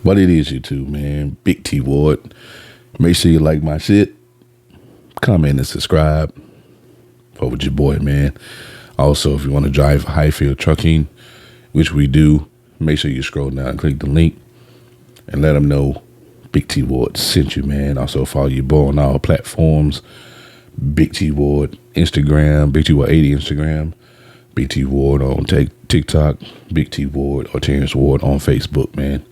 But it is YouTube, man. Big T Ward. Make sure you like my shit. Comment and subscribe. Fuck with your boy, man. Also, if you want to drive Hyfield trucking, which we do, make sure you scroll down and click the link and let them know Big T Ward sent you, man. Also, follow your boy on all platforms. Big T Ward Instagram, Big T Ward 80 Instagram, Big T Ward on TikTok, Big T Ward or Terrence Ward on Facebook, man.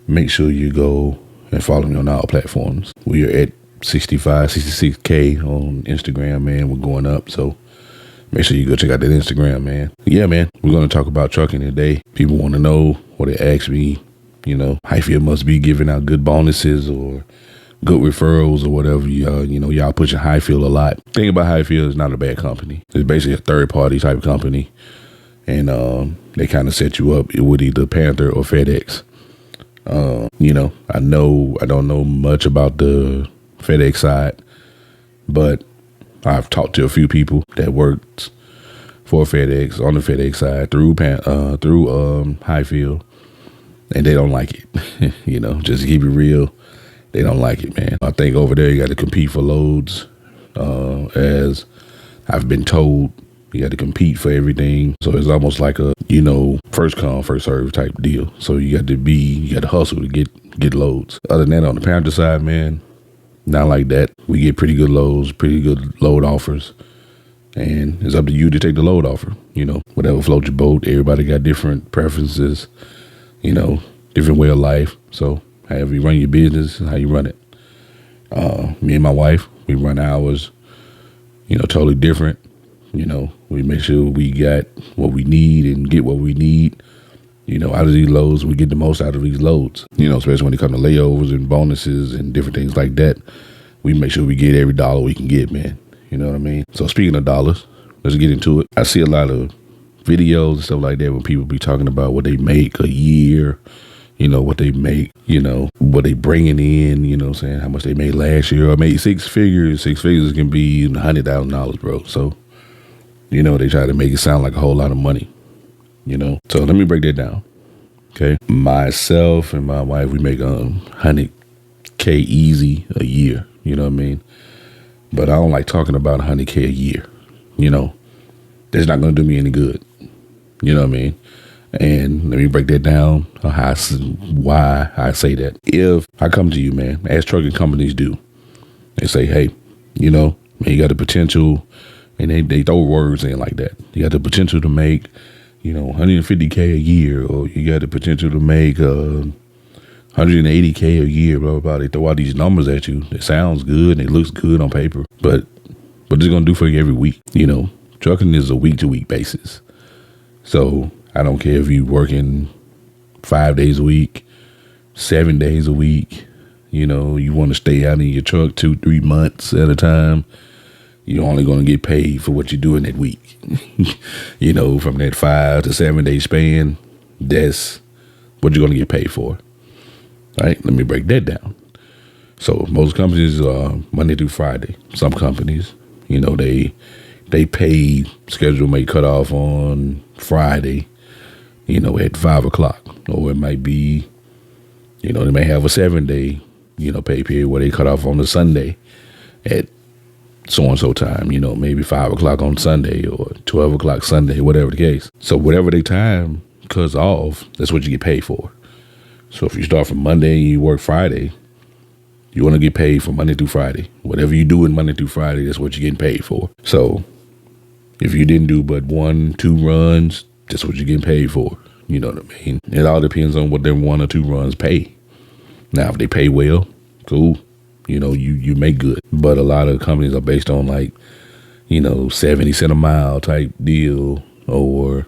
Make sure you go and follow me on all platforms. We are at 65, 66K on Instagram, man. We're going up, so make sure you go check out that Instagram, man. Yeah, man, we're going to talk about trucking today. People want to know, or they ask me, Hyfield must be giving out good bonuses or good referrals or whatever. Y'all pushing Hyfield a lot. The thing about Hyfield is not a bad company. It's basically a third-party type of company, and they kind of set you up with either Panther or FedEx. I don't know much about the FedEx side, but I've talked to a few people that worked for FedEx on the FedEx side through Hyfield, and they don't like it. Just to keep it real, they don't like it, man. I think over there you got to compete for loads, as I've been told. You got to compete for everything. So it's almost like a, first come, first serve type deal. So you got to hustle to get loads. Other than that, on the Panther side, man, not like that. We get pretty good loads, pretty good load offers. And it's up to you to take the load offer. Whatever floats your boat. Everybody got different preferences, different way of life. So however you run your business is how you run it. Me and my wife, we run ours, totally different. We make sure we got what we need and get what we need, out of these loads. We get the most out of these loads, especially when it comes to layovers and bonuses and different things like that. We make sure we get every dollar we can get, man. You know what I mean? So speaking of dollars, let's get into it. I see a lot of videos and stuff like that when people be talking about what they make a year, what they make, what they bringing in, saying how much they made last year or made six figures. Six figures can be $100,000, bro. So, they try to make it sound like a whole lot of money, So let me break that down, okay? Myself and my wife, we make $100K easy a year, you know what I mean? But I don't like talking about $100K a year, That's not going to do me any good, you know what I mean? And let me break that down, why I say that. If I come to you, man, as trucking companies do, they say, hey, man, you got the potential. And they throw words in like that. You got the potential to make, $150K a year, or you got the potential to make $180K a year, blah, blah, blah. They throw out these numbers at you. It sounds good and it looks good on paper, but what it's going to do for you every week? Trucking is a week-to-week basis. So I don't care if you're working 5 days a week, 7 days a week, you want to stay out in your truck 2-3 months at a time. You're only going to get paid for what you do in that week. From that 5 to 7 day span, that's what you're going to get paid for. All right, let me break that down. So most companies are Monday through Friday. Some companies, they pay schedule may cut off on Friday, at 5 o'clock. Or it might be, they may have a 7 day, pay period where they cut off on the Sunday at so-and-so time, maybe 5 o'clock on Sunday or 12 o'clock Sunday, whatever the case. So whatever their time cuts off, that's what you get paid for. So if you start from Monday and you work Friday, you want to get paid for Monday through Friday. Whatever you do in Monday through Friday, that's what you're getting paid for. So if you didn't do but 1-2 runs, that's what you're getting paid for. You know what I mean? It all depends on what them 1 or 2 runs pay. Now, if they pay well, cool. You make good. But a lot of companies are based on 70 cent a mile type deal, or,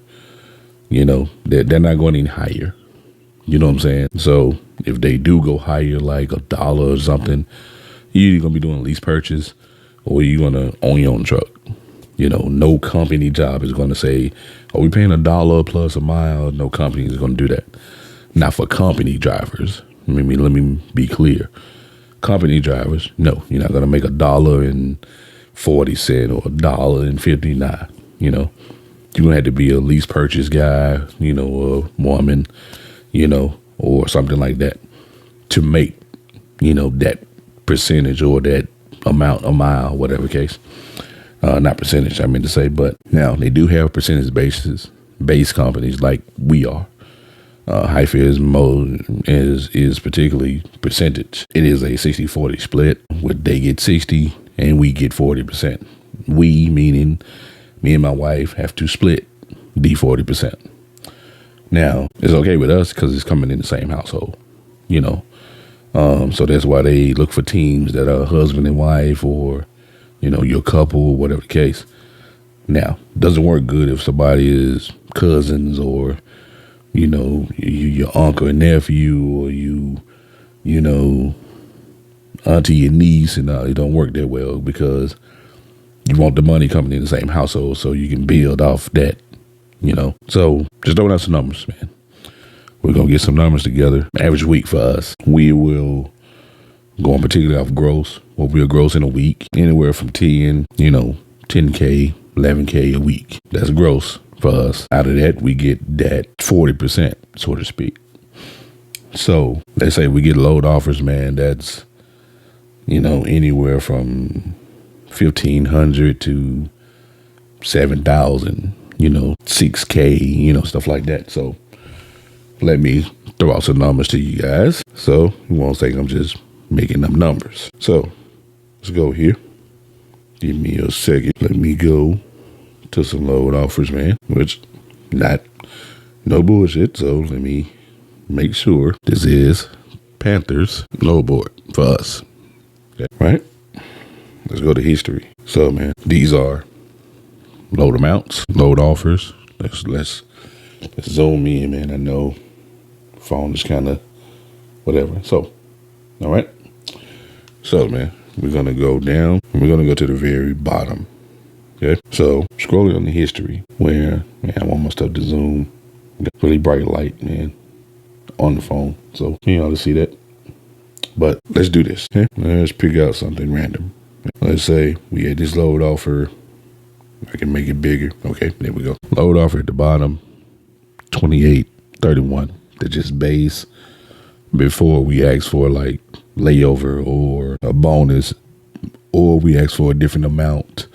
they're not going any higher. You know what I'm saying? So if they do go higher, like $1 or something, you're either going to be doing a lease purchase or you're going to own your own truck. No company job is going to say, oh, we're paying $1 plus a mile. No company is going to do that. Not for company drivers. Let me be clear. Company drivers, no, you're not going to make $1.40 or $1.59. You're going to have to be a lease purchase guy, a woman, or something like that. to make, that percentage or that amount a mile, whatever case. Not percentage, I meant to say, but now they do have percentage based companies like we are. Hyfield is particularly percentage. It is a 60-40 split where they get 60 and we get 40%. We, meaning me and my wife, have to split the 40%. Now, it's okay with us because it's coming in the same household, so that's why they look for teams that are husband and wife or, your couple, whatever the case. Now, doesn't work good if somebody is cousins or, your uncle and nephew or auntie and niece, and it don't work that well because you want the money coming in the same household so you can build off that, So just throwing out some numbers, man. We're going to get some numbers together. Average week for us, we will go on particularly off gross, what we'll gross in a week, anywhere from 10, 10K, 11K a week. That's gross for us. Out of that, we get that 40%, so to speak. So let's say we get load offers, man, that's, anywhere from 1,500 to 7,000, 6K, stuff like that. So let me throw out some numbers to you guys. So you won't think I'm just making up numbers. So let's go here. Give me a second. Let me go to some load offers, man, which no bullshit. So let me make sure this is Panthers load board for us. Okay. Right? Let's go to history. So, man, these are load amounts, load offers. Let's zoom in, man. I know phone is kind of whatever. So, all right. So, man, we're going to go down. We're going to go to the very bottom. Okay. So, scrolling on the history where, man, I want my stuff to zoom. Got really bright light, man, on the phone. So, you ought to see that. But let's do this. Okay. Let's pick out something random. Let's say we had this load offer. I can make it bigger. Okay, there we go. Load offer at the bottom, 28.31. That's just base before we ask for like layover or a bonus, or we ask for a different amount,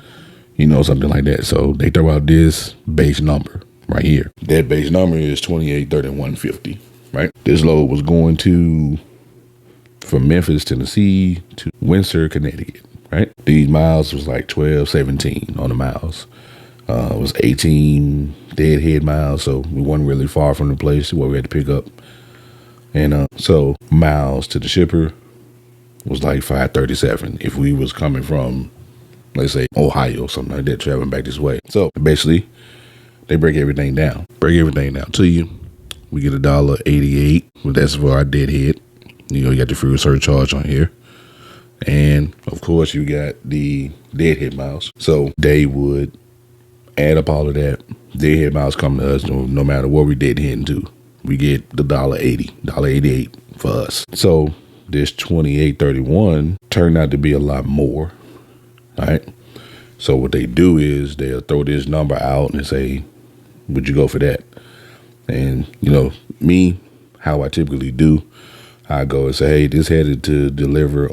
something like that. So they throw out this base number right here. That base number is 28.31.50, right? This load was going from Memphis, Tennessee to Windsor, Connecticut. Right? These miles was like 12-17 on the miles. It was 18 deadhead miles, so we weren't really far from the place where we had to pick up. And so miles to the shipper was like 537 if we was coming from, let's say, Ohio or something like that, traveling back this way. So basically, they break everything down. To you. We get $1.88. Well, that's for our deadhead. You got the fuel surcharge on here. And, of course, you got the deadhead miles. So they would add up all of that. Deadhead miles come to us no matter what we deadheading to. We get the $1.80, $1.88 for us. So this 28.31 turned out to be a lot more. All right. So what they do is they'll throw this number out and say, would you go for that? And, me, how I typically do, I go and say, hey, this headed to deliver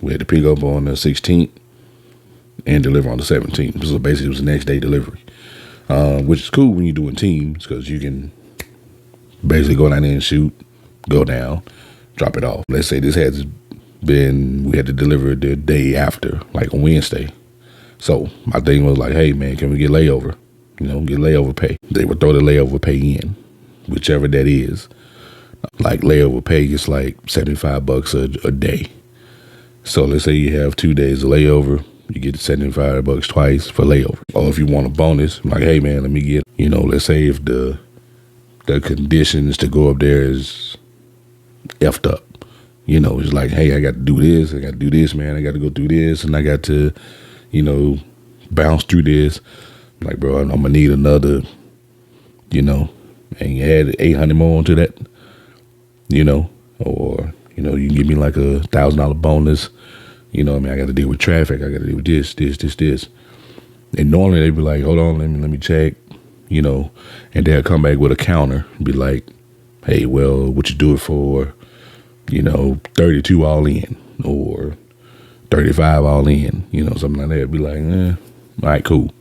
we had to pick up on the 16th and deliver on the 17th. So basically it was the next day delivery, which is cool when you're doing teams because you can basically go down there and shoot, go down, drop it off. Let's say we had to deliver the day after, like on Wednesday. So my thing was like, hey, man, can we get layover? Get layover pay. They would throw the layover pay in, whichever that is. Like layover pay is like $75 a day. So let's say you have 2 days of layover, you get $75 twice for layover. Or if you want a bonus, like, hey man, let me get, let's say if the conditions to go up there is effed up. It's like, hey, I got to do this, man. I got to go through this, and I got to, bounce through this. I'm like, bro, I'm gonna need another, and you add 800 more onto that. Or, you can give me like a $1,000 bonus. I got to deal with traffic. I got to deal with this. And normally they'd be like, hold on, let me check, and they'll come back with a counter and be like, hey, well, what you do it for? 32 all in or 35 all in, something like that. Be like, all right, cool.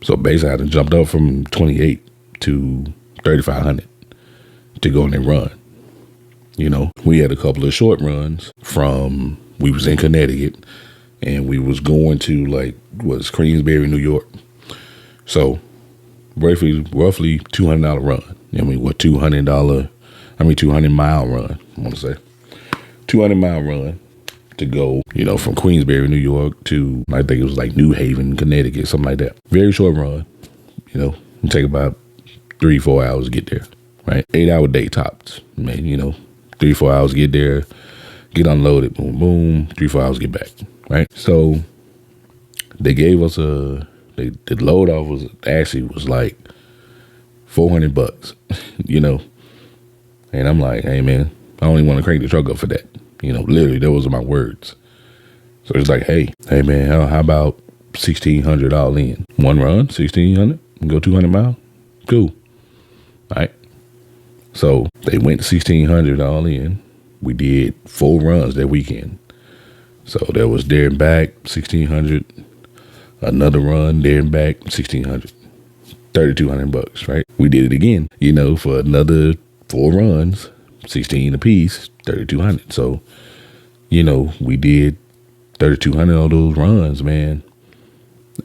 So basically I done jumped up from 28 to 3,500 to go on that run. We had a couple of short runs we was in Connecticut and we was going to Queensbury, New York. So roughly $200 run. 200-mile run, I want to say. 200-mile run to go, from Queensbury, New York to, I think it was like New Haven, Connecticut, something like that. Very short run, it take about 3-4 hours to get there, right? 8-hour day tops, man, 3-4 hours to get there, get unloaded, boom, boom, 3-4 hours to get back, right? So they gave us the load off was like $400, and I'm like, hey man, I don't even want to crank the truck up for that. Literally, those are my words. So it's like, hey man, how about 1,600 all in? One run, 1,600, go 200 miles? Cool. All right. So they went 1,600 all in. We did 4 runs that weekend. So that was there and back, 1,600. Another run, there and back, 1,600. $3,200, right? We did it again, for another 4 runs, 16 apiece, 3,200. So, we did 3,200 of those runs, man,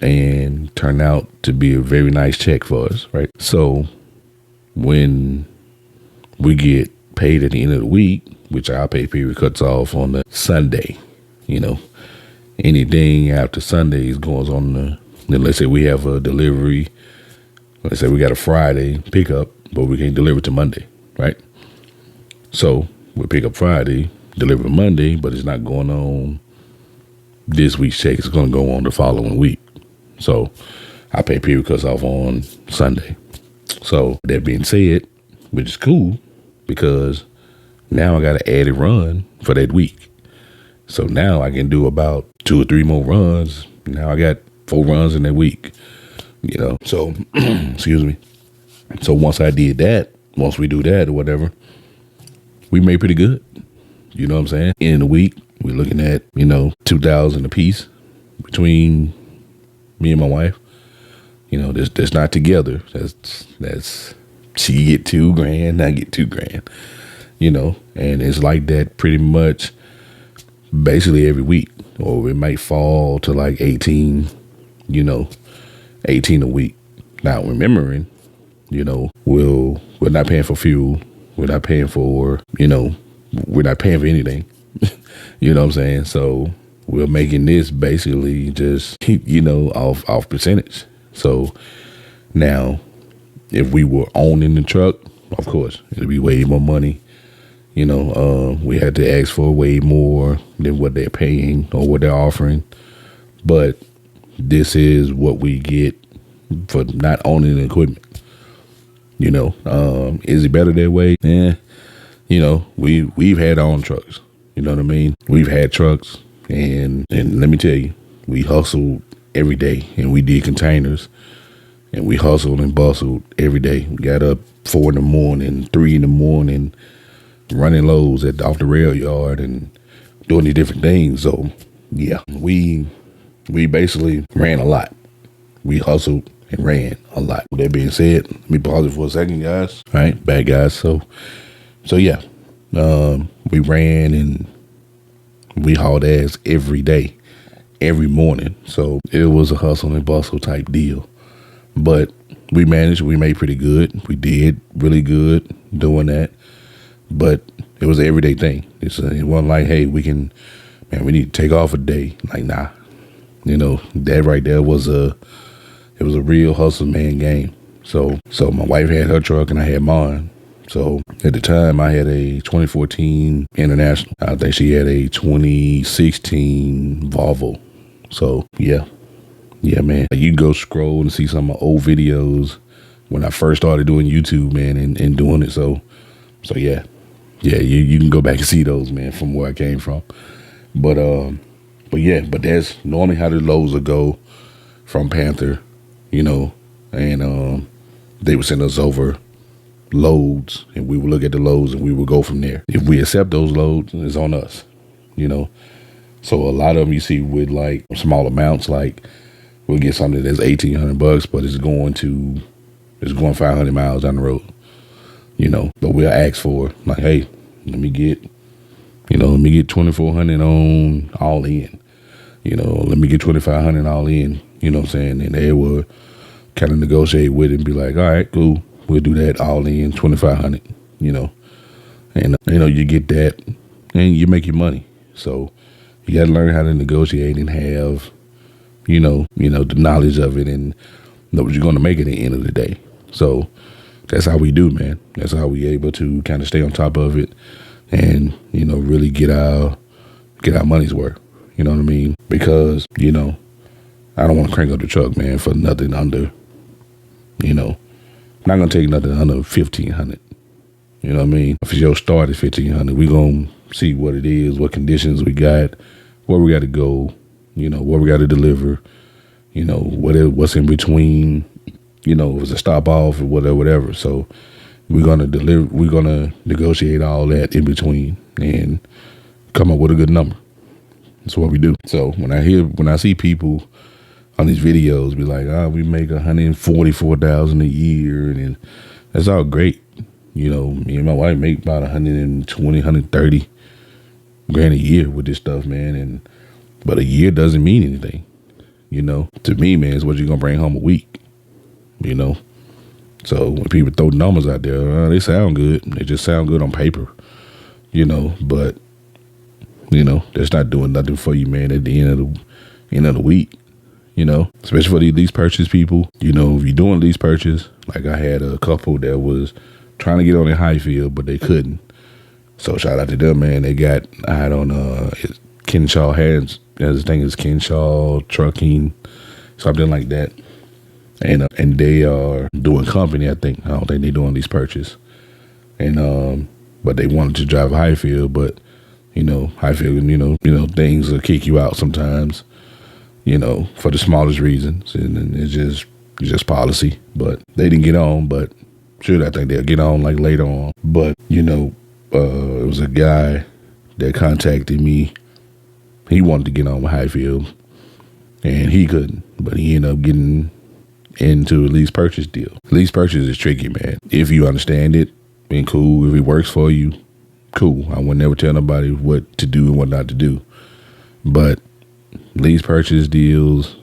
and turned out to be a very nice check for us, right? So when we get paid at the end of the week, which our pay period cuts off on the Sunday, anything after Sundays goes on then let's say we have a delivery, let's say we got a Friday pickup, but we can't deliver to Monday, right? So we pick up Friday, deliver Monday, but it's not going on this week's check. It's going to go on the following week. So our pay period cuts off on Sunday. So that being said, which is cool because now I got an added run for that week. So now I can do about 2 or 3 more runs. Now I got 4 runs in that week, So, excuse me. So once we do that or whatever, we made pretty good. You know what I'm saying? In the week, we're looking at, 2,000 a piece between me and my wife. That's not together. That's she get $2,000, I get $2,000. And it's like that pretty much basically every week, or it might fall to like 18, 18 a week. Now remembering, we're not paying for fuel. We're not paying for, we're not paying for anything. You know what I'm saying? So we're making this basically just, off percentage. So now if we were owning the truck, of course, it'd be way more money. We had to ask for way more than what they're paying or what they're offering. But this is what we get for not owning the equipment. Is it better that way? We've had our own trucks. You know what I mean? We've had trucks, and let me tell you, we hustled every day, and we did containers, and we hustled and bustled every day. We got up 4 in the morning, 3 in the morning, running loads off the rail yard and doing these different things. So yeah, we basically ran a lot. We hustled and ran a lot. With that being said, let me pause it for a second, guys. All right, bad guys. So yeah, we ran and we hauled ass every day, every morning. So it was a hustle and bustle type deal. But we managed. We made pretty good. We did really good doing that. But it was an everyday thing. It wasn't like, hey, we need to take off a day. Like, nah. That right there was a real hustle man game. So my wife had her truck and I had mine. So at the time I had a 2014 International. I think she had a 2016 Volvo. So yeah, man. You can go scroll and see some of my old videos when I first started doing YouTube, man, and doing it. So yeah, you can go back and see those, man, from where I came from. But that's normally how the loads will go from Panther, and they would send us over loads, and we would look at the loads and we would go from there. If we accept those loads, it's on us, you know. So a lot of them you see with like small amounts, like we'll get something that's $1,800, but it's going 500 miles down the road, you know. But we'll ask for like, hey, let me get 2,400 on all in, you know. Let me get 2,500 all in, you know what I'm saying? And they will kind of negotiate with it and be like, all right, cool, we'll do that all in 2,500, you know. And you know, you get that and you make your money. So you got to learn how to negotiate and have, you know, the knowledge of it and know what you're going to make at the end of the day. So that's how we do, man. That's how we able to kind of stay on top of it and, you know, really get our money's worth. You know what I mean? Because, you know, I don't want to crank up the truck, man, for nothing under, you know, I'm not going to take nothing under 1,500. You know what I mean? If your start is 1,500, we're going to see what it is, what conditions we got, where we got to go, you know, where we got to deliver, you know, what's in between, you know, if it's a stop off or whatever. So we're going to negotiate all that in between and come up with a good number. That's what we do. So when I see people on these videos be like, we make $144,000 a year, and that's all great. You know, me and my wife make about 120, 130 grand a year with this stuff, man. But a year doesn't mean anything. You know, to me, man, it's what you're going to bring home a week, you know. So when people throw numbers out there, they sound good. They just sound good on paper, you know, but, you know, that's not doing nothing for you, man, at the end of the week, you know, especially for the lease purchase people. You know, if you're doing lease purchase, like I had a couple that was trying to get on in Hyfield, but they couldn't. So shout out to them, man. I had on Kenshaw Hands, his thing is Kenshaw Trucking, something like that. And they are doing company, I think. I don't think they're doing lease purchase. And but they wanted to drive Hyfield, but you know, Hyfield, you know, things will kick you out sometimes, you know, for the smallest reasons. And it's just policy. But they didn't get on, but shoot, I think they'll get on like later on. But, you know, it was a guy that contacted me. He wanted to get on with Hyfield, and he couldn't. But he ended up getting into a lease purchase deal. Lease purchase is tricky, man. If you understand it, then cool. If it works for you, cool. I would never tell nobody what to do and what not to do. But lease purchase deals,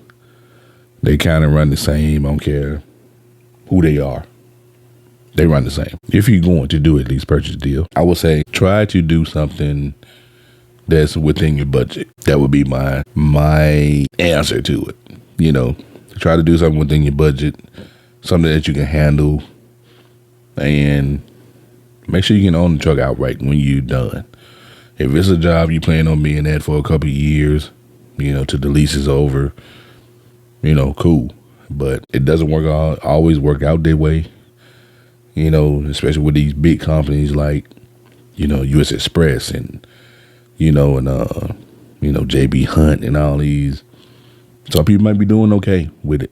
they kind of run the same. I don't care who they are. They run the same. If you're going to do a lease purchase deal, I would say try to do something that's within your budget. That would be my answer to it. You know, try to do something within your budget, something that you can handle, and make sure you can own the truck outright when you're done. If it's a job you plan on being at for a couple of years, you know, till the lease is over, you know, cool. But it doesn't always work out that way. You know, especially with these big companies like, you know, US Express and, you know, JB Hunt and all these. Some people might be doing okay with it.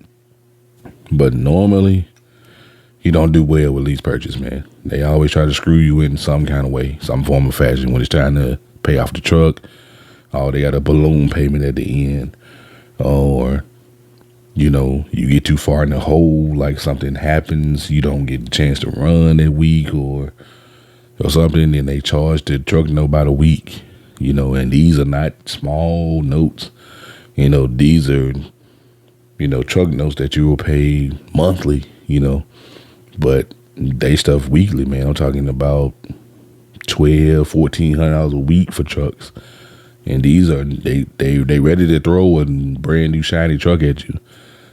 But normally, you don't do well with lease purchase, man. They always try to screw you in some kind of way, some form of fashion when it's trying to pay off the truck. Oh, they got a balloon payment at the end. Or, you know, you get too far in the hole, like something happens, you don't get a chance to run that week or something, and they charge the truck note about a week, you know, and these are not small notes. You know, these are, you know, truck notes that you will pay monthly, you know, but they stuff weekly, man. I'm talking about $1,200-$1,400 a week for trucks. And these are, they ready to throw a brand new shiny truck at you.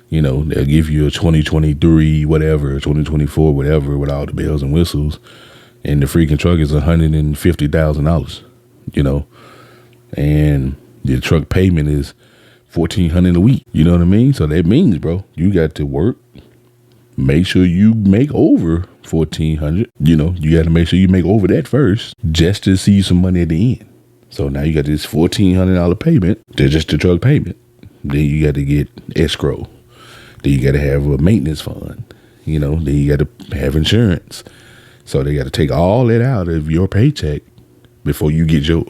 You know, they'll give you a 2023, whatever, 2024, whatever, with all the bells and whistles. And the freaking truck is $150,000, you know, and the truck payment is $1,400 a week. You know what I mean? So that means, bro, you got to work, make sure you make over $1,400. You know, you got to make sure you make over that first just to see some money at the end. So now you got this $1,400 payment. That's just the truck payment. Then you got to get escrow. Then you got to have a maintenance fund. You know, then you got to have insurance. So they got to take all that out of your paycheck before you get your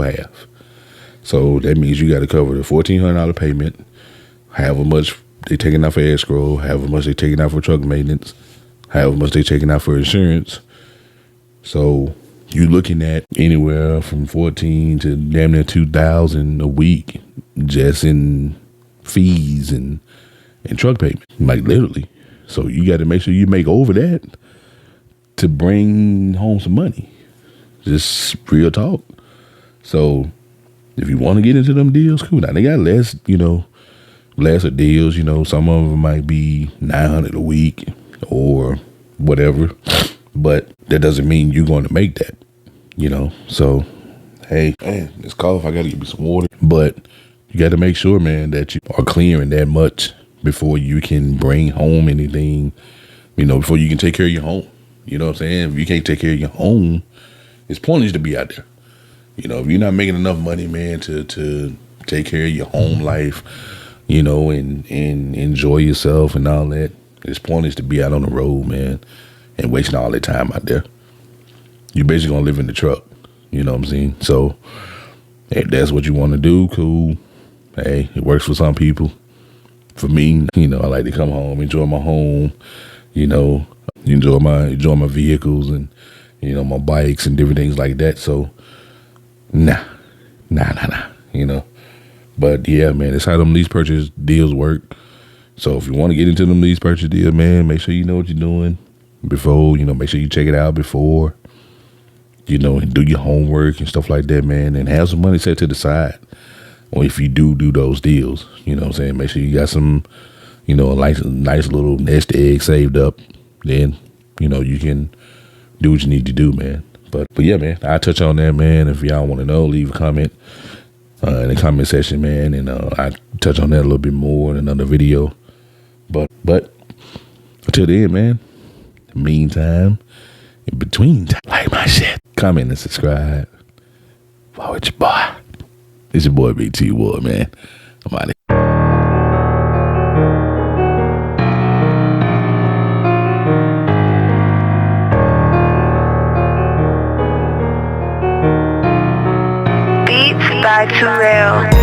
half. So that means you got to cover the $1,400 payment, however much they taking out for escrow, however much they taking out for truck maintenance, however much they taking out for insurance. So you're looking at anywhere from 14 to damn near 2,000 a week just in fees and truck payment, like literally. So you got to make sure you make over that to bring home some money. Just real talk. So if you want to get into them deals, cool. Now they got lesser deals. Some of them might be $900 a week or whatever, but that doesn't mean you're going to make that. So hey, man, this cough, I got to get me some water. But you got to make sure, man, that you are clearing that much before you can bring home anything. Before you can take care of your home. You know what I'm saying? If you can't take care of your home, it's pointless to be out there. If you're not making enough money, man, to take care of your home life, and enjoy yourself and all that, it's pointless to be out on the road, man, and wasting all that time out there. You're basically going to live in the truck. You know what I'm saying? So if that's what you want to do, cool. Hey, it works for some people. For me, I like to come home, enjoy my home, enjoy my vehicles and, my bikes and different things like that. So, nah. But yeah, man, that's how them lease purchase deals work. So if you want to get into them lease purchase deals, man, make sure you know what you're doing before, make sure you check it out before, and do your homework and stuff like that, man, and have some money set to the side. Or if you do those deals, what I'm saying, make sure you got some, a nice little nest egg saved up. Then, you can do what you need to do, man. But yeah, man, I'll touch on that, man. If y'all want to know, leave a comment in the comment section, man. And I touch on that a little bit more in another video. But until then, man, in the meantime, in between time, like my shit, comment and subscribe. Follow your boy. It's your boy BT Wood, man. I'm out of here. Beats by Too Real.